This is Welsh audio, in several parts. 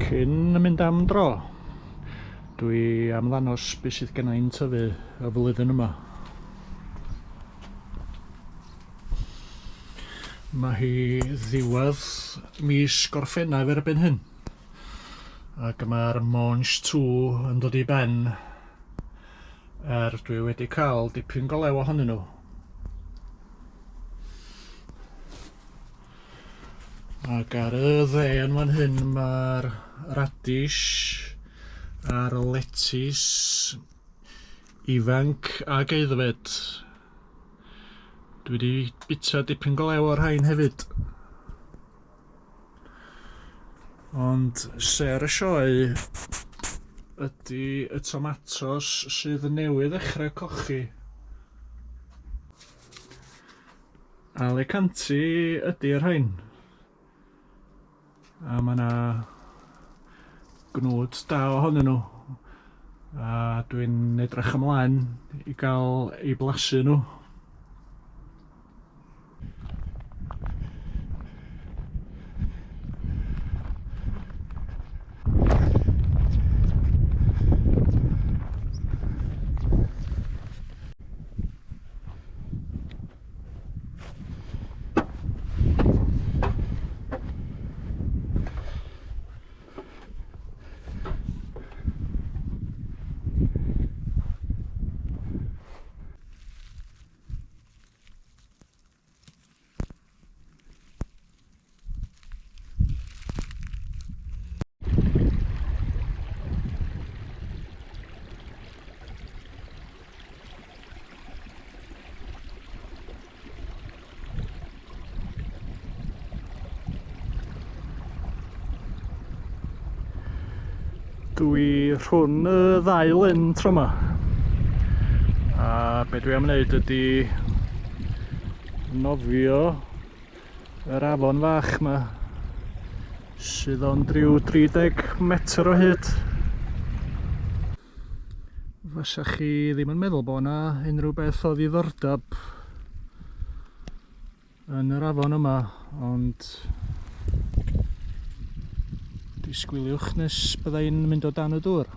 Cyn mynd am dro, dwi am ddangos beth sydd gen i'n tyfu y flwyddyn yma. Mae hi ddiwedd mis Gorffennaf erbyn hyn, ac mae'r Monge 2 yn dod i ben dwi wedi cael dipyn go lew ohonyn nhw. Ac ar y dde yn fan hyn mae'r radish a'r letys ifanc ag aeddfed. Dwi wedi bita dipyn go lew o'r rhain hefyd. Ond ser y sioe ydy y tomatos sydd yn newydd ddechrau cochi. Alicanti ydy'r rhain. A mae yna gnwd da ohonyn nhw. A dwi'n edrych ymlaen i gael eu blasu nhw. Dwi rhwng y ddau lyn tro yma, a be dwi am wneud ydy nofio yr afon fach yma sydd ond ryw 30 metr o hyd. Fasach chi ddim yn meddwl bod yna unrhyw beth o ddiddordeb yn yr afon yma, ond disgwyliwch nes byddai'n mynd o dan y dŵr.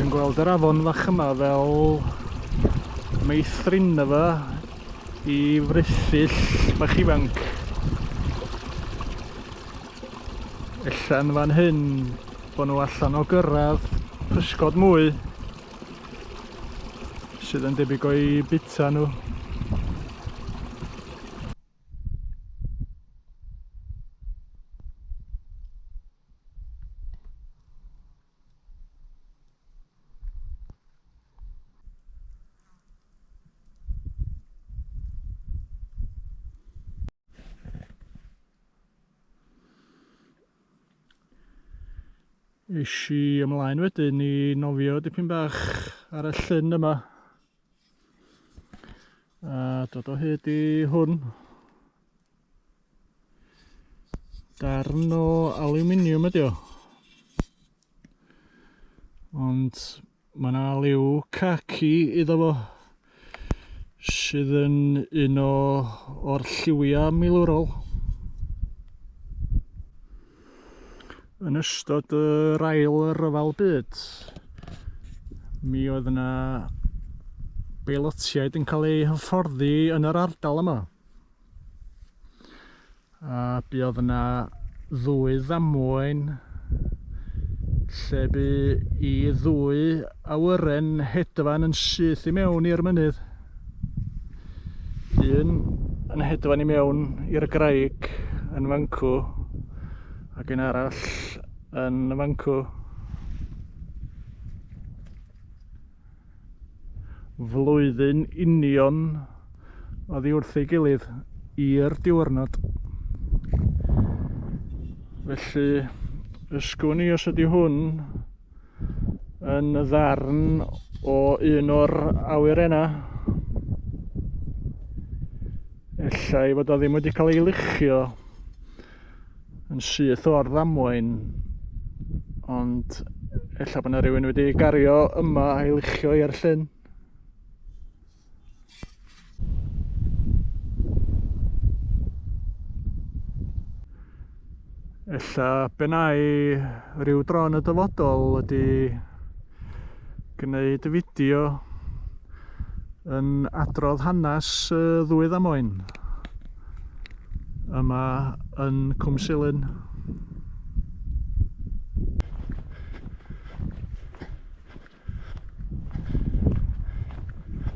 Dwi'n gweld yr afon fach yma fel meithrinfa I frithyll bach ifanc. Ellan fan hyn bod nhw allan o gyrraedd pysgod mwy sydd yn debyg o'i bita nhw. Eisi ymlaen wedyn I nofio dipyn bach ar y llyn yma a dod o hyd I hwn, darn o aluminium ydi o, ond mae yna liw khaki iddo fo sydd yn un o'r lliwiau milwrol. Yn ystod yr ail ryfel byd, mi oedd yna beilotiaid yn cael eu hyfforddi yn yr ardal yma. A buodd yna ddwy ddamwain lle bu I ddwy awyren hedfan yn syth I mewn i'r mynydd. Un yn hedfan I mewn i'r graig yn fancw ac un arall yn fancw. Flwyddyn union oddi wrth ei gilydd i'r diwrnod. Felly ysgwn I os ydi hwn yn ddarn o un o'r awyrena. Ellai fod o ddim wedi cael ei luchio yn syth o'r ddamwain, ond ella bod yna rhywun wedi gario yma a'i luchio i'r llyn. Ella benai ryw dro yn y dyfodol ydi gwneud fideo yn adrodd hanes ddwy ddamwain yma yn Cwm Silyn.